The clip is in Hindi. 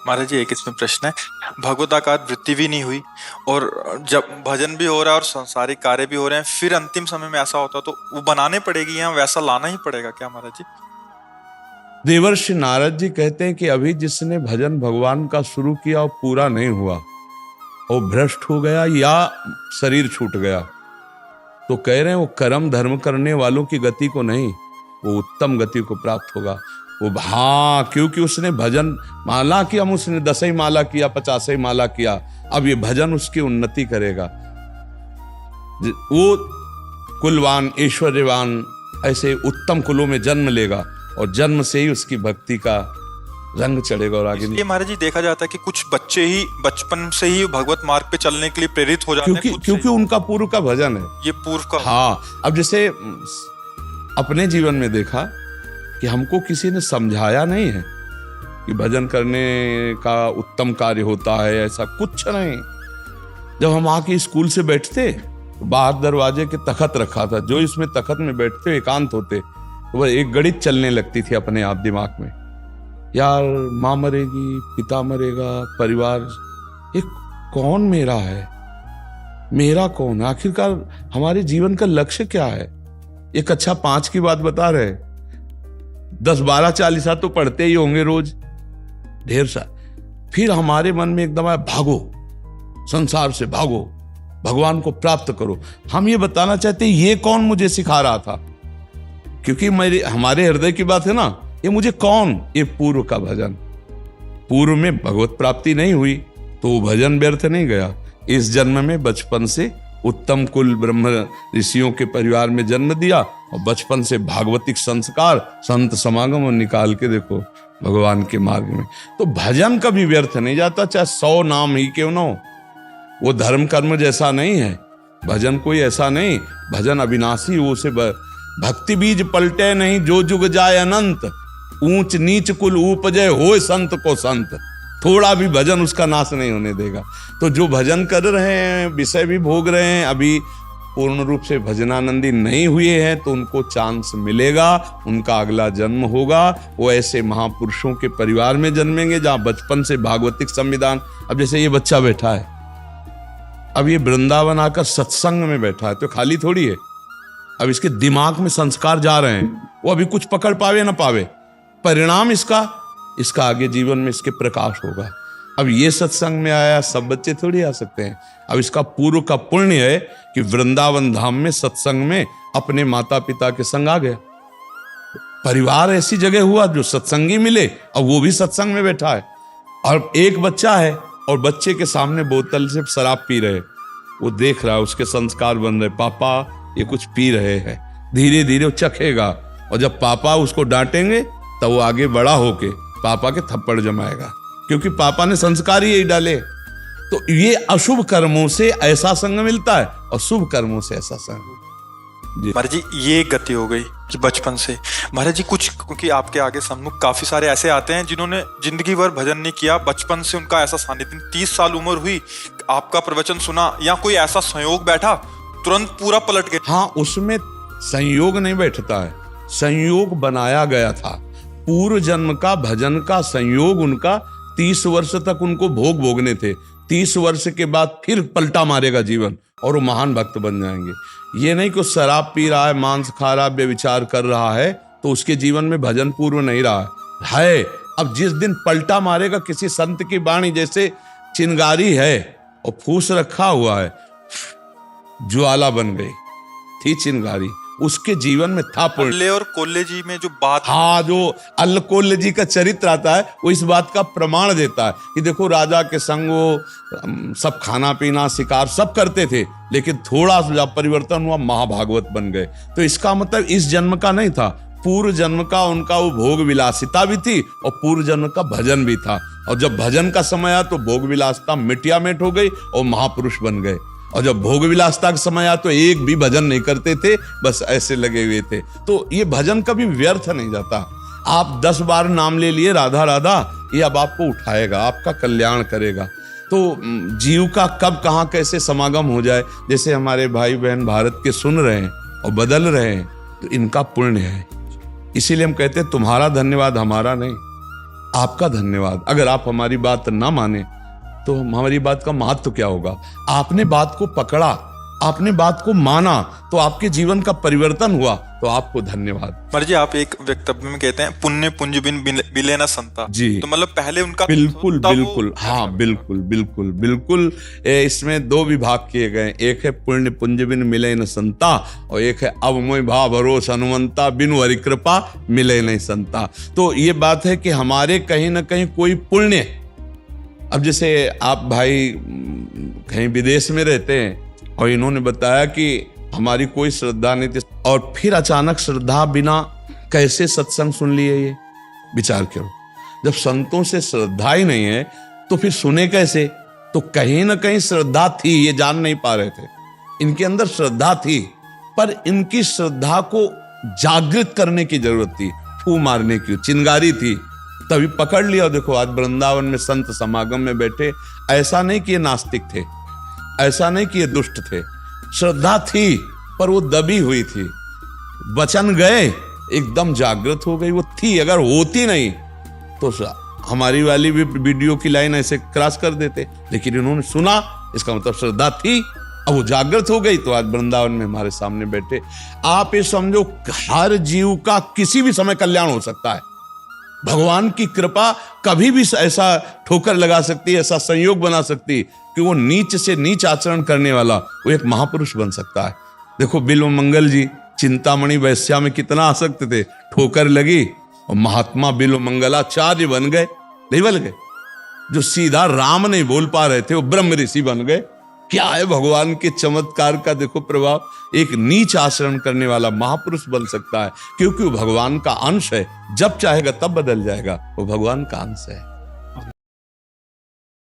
महाराज जी, एक इसमें प्रश्न है। भगवदाकार वृत्ति भी नहीं हुई और जब भजन भी हो रहा है और सांसारिक कार्य भी हो रहे हैं, फिर अंतिम समय में ऐसा होता तो वो बनाने पड़ेगी या वैसा लाना ही पड़ेगा क्या महाराज जी? देवर्षि नारद जी कहते हैं कि अभी जिसने भजन भगवान का शुरू किया और पूरा नहीं हुआ, वो भ्रष्ट हो गया या शरीर छूट गया, तो कह रहे हैं वो कर्म धर्म करने वालों की गति को नहीं, वो उत्तम गति को प्राप्त होगा। वो क्योंकि उसने भजन माला किया, उसने 10 ही माला किया, 50 ही माला किया, अब ये भजन उसकी उन्नति करेगा। वो कुलवान ऐश्वर्यवान ऐसे उत्तम कुलों में जन्म लेगा और जन्म से ही उसकी भक्ति का रंग चढ़ेगा और आगे। इसलिए महाराज जी देखा जाता है कि कुछ बच्चे ही बचपन से ही भगवत मार्ग पे चलने के लिए प्रेरित हो जाते हैं, क्योंकि उनका पूर्व का भजन है। ये पूर्व का। हाँ, अब जैसे अपने जीवन में देखा कि हमको किसी ने समझाया नहीं है कि भजन करने का उत्तम कार्य होता है, ऐसा कुछ नहीं। जब हम आके स्कूल से बैठते, बाहर दरवाजे के तखत रखा था, जो इसमें तखत में बैठते एकांत होते, तो वह एक गणित चलने लगती थी अपने आप दिमाग में, यार माँ मरेगी, पिता मरेगा, परिवार, ये कौन मेरा है, मेरा कौन, आखिरकार हमारे जीवन का लक्ष्य क्या है। एक कक्षा 5 की बात बता रहे, 10 12 40 तो पढ़ते ही होंगे रोज, ढेर सा। फिर हमारे मन में एकदम आया, भागो संसार से, भागो भगवान को प्राप्त करो। हम ये बताना चाहते हैं ये कौन मुझे सिखा रहा था, क्योंकि हमारे हृदय की बात है ना, ये मुझे कौन, ये पूर्व का भजन। पूर्व में भगवत प्राप्ति नहीं हुई तो वो भजन व्यर्थ नहीं गया। इस जन्म में बचपन से उत्तम कुल ब्रह्म ऋषियों के परिवार में जन्म दिया और बचपन से भागवतिक संस्कार, संत समागम और निकाल के देखो भगवान के मार्ग में। तो भजन कभी व्यर्थ नहीं जाता, चाहे 100 नाम ही क्यों ना हो। वो धर्म कर्म जैसा नहीं है भजन, कोई ऐसा नहीं। भजन अविनाशी, वो से भक्ति बीज पलटे नहीं, जो जुग जाए अनंत, ऊंच नीच कुल उपजय होए संत को संत। थोड़ा भी भजन उसका नाश नहीं होने देगा। तो जो भजन कर रहे हैं, विषय भी भोग रहे हैं, अभी पूर्ण रूप से भजनानंदी नहीं हुए हैं, तो उनको चांस मिलेगा, उनका अगला जन्म होगा। वो ऐसे महापुरुषों के परिवार में जन्मेंगे जहां बचपन से भागवतिक संविधान। अब जैसे ये बच्चा बैठा है, अब ये वृंदावन आकर सत्संग में बैठा है, तो खाली थोड़ी है। अब इसके दिमाग में संस्कार जा रहे हैं, वो अभी कुछ पकड़ पावे ना पावे, परिणाम इसका आगे जीवन में इसके प्रकाश होगा। अब ये सत्संग में आया, सब बच्चे थोड़ी आ सकते हैं। अब इसका पूर्व का पुण्य है कि वृंदावन धाम में सत्संग में अपने माता पिता के संग आ गया। परिवार ऐसी जगह हुआ जो सत्संगी मिले, और वो भी सत्संग में बैठा है। और एक बच्चा है और बच्चे के सामने बोतल से शराब पी रहे, वो देख रहा है, उसके संस्कार बन रहे, पापा ये कुछ पी रहे हैं। धीरे धीरे वो चखेगा, और जब पापा उसको डांटेंगे तब वो आगे बड़ा होके पापा के थप्पड़ जमाएगा, क्योंकि पापा ने संस्कार ही यही डाले। तो ये अशुभ कर्मों से ऐसा संग मिलता है और शुभ कर्मों से ऐसा संग। महाराज जी, ये गति हो गई कि बचपन से। महाराज जी कुछ, क्योंकि आपके आगे सम्मुख काफी सारे ऐसे आते हैं जिन्होंने जिंदगी भर भजन नहीं किया, बचपन से उनका ऐसा सानिध्य, 30 साल उम्र हुई, आपका प्रवचन सुना या कोई ऐसा संयोग बैठा, तुरंत पूरा पलट गया। हाँ, उसमें संयोग नहीं बैठता है, संयोग बनाया गया था। पूर्व जन्म का भजन का संयोग उनका 30 वर्ष तक उनको भोगने थे। 30 वर्ष के बाद फिर पलटा मारेगा जीवन और वो महान भक्त बन जाएंगे। ये नहीं कि शराब पी रहा है, मांस खा रहा है, व्यभिचार कर रहा है, तो उसके जीवन में भजन पूर्व नहीं रहा है। अब जिस दिन पलटा मारेगा, किसी संत की वाणी जैसे चिंगारी है और फूस रखा हुआ है, ज्वाला बन गई थी चिंगारी, उसके जीवन में था पुण्य। अल्ले और कोल्ले जी में जो बात, हाँ, जो अल्ल कोल्ले जी का चरित्र आता है, वो इस बात का प्रमाण देता है कि देखो राजा के संग वो सब खाना पीना शिकार सब करते थे, लेकिन थोड़ा सा परिवर्तन हुआ, महाभागवत बन गए। तो इसका मतलब इस जन्म का नहीं था, पूर्व जन्म का उनका वो भोग विलासिता भी थी और पूर्व जन्म का भजन भी था। और जब भजन का समय आया तो भोग विलासिता मिटिया मिट हो गई और महापुरुष बन गए। और जब भोग विलासिता का समय आया तो एक भी भजन नहीं करते थे, बस ऐसे लगे हुए थे। तो ये भजन कभी व्यर्थ नहीं जाता। आप 10 बार नाम ले लिए राधा राधा, ये अब आपको उठाएगा, आपका कल्याण करेगा। तो जीव का कब कहाँ कैसे समागम हो जाए, जैसे हमारे भाई बहन भारत के सुन रहे हैं और बदल रहे हैं, तो इनका पुण्य है। इसीलिए हम कहते हैं तुम्हारा धन्यवाद हमारा नहीं, आपका धन्यवाद। अगर आप हमारी बात ना माने तो हमारी बात का महत्व क्या होगा? आपने बात को पकड़ा, आपने बात को माना, तो आपके जीवन का परिवर्तन हुआ, तो आपको धन्यवाद। महाराज जी, आप एक वक्तव्य में कहते हैं पुण्य पुंज बिन बिले न संता। जी, तो मतलब पहले उनका बिल्कुल बिल्कुल, हाँ बिल्कुल बिल्कुल बिल्कुल। इसमें दो विभाग किए गए, एक है पुण्य पुंज बिन मिले न संता, और एक है अब मोय भाव भरोस हनुमंता, बिनु हरि कृपा मिले नहीं संता। तो ये बात है कि हमारे कहीं ना कहीं कोई पुण्य, अब जैसे आप भाई कहीं विदेश में रहते हैं और इन्होंने बताया कि हमारी कोई श्रद्धा नहीं थी, और फिर अचानक श्रद्धा बिना कैसे सत्संग सुन लिए? ये विचार करो, जब संतों से श्रद्धा ही नहीं है तो फिर सुने कैसे? तो कहीं ना कहीं श्रद्धा थी, ये जान नहीं पा रहे थे। इनके अंदर श्रद्धा थी, पर इनकी श्रद्धा को जागृत करने की जरूरत थी, फू मारने की, चिंगारी थी, तभी पकड़ लिया। देखो आज वृंदावन में संत समागम में बैठे, ऐसा नहीं कि ये नास्तिक थे, ऐसा नहीं कि ये दुष्ट थे, श्रद्धा थी पर वो दबी हुई थी। वचन गए, एकदम जागृत हो गई, वो थी। अगर होती नहीं तो हमारी वाली भी वीडियो की लाइन ऐसे क्रॉस कर देते, लेकिन इन्होंने सुना, इसका मतलब श्रद्धा थी, अब वो जागृत हो गई, तो आज वृंदावन में हमारे सामने बैठे। आप ये समझो, हर जीव का किसी भी समय कल्याण हो सकता है। भगवान की कृपा कभी भी ऐसा ठोकर लगा सकती है, ऐसा संयोग बना सकती कि वो नीच से नीच आचरण करने वाला वो एक महापुरुष बन सकता है। देखो बिल्व मंगल जी चिंतामणि वैश्या में कितना आसक्त थे, ठोकर लगी और महात्मा बिल्व मंगलाचार्य बन गए, नहीं बन गए? जो सीधा राम नहीं बोल पा रहे थे वो ब्रह्म ऋषि बन गए। क्या है भगवान के चमत्कार का देखो प्रभाव। एक नीच आचरण करने वाला महापुरुष बन सकता है, क्योंकि वो भगवान का अंश है। जब चाहेगा तब बदल जाएगा, वो भगवान का अंश है।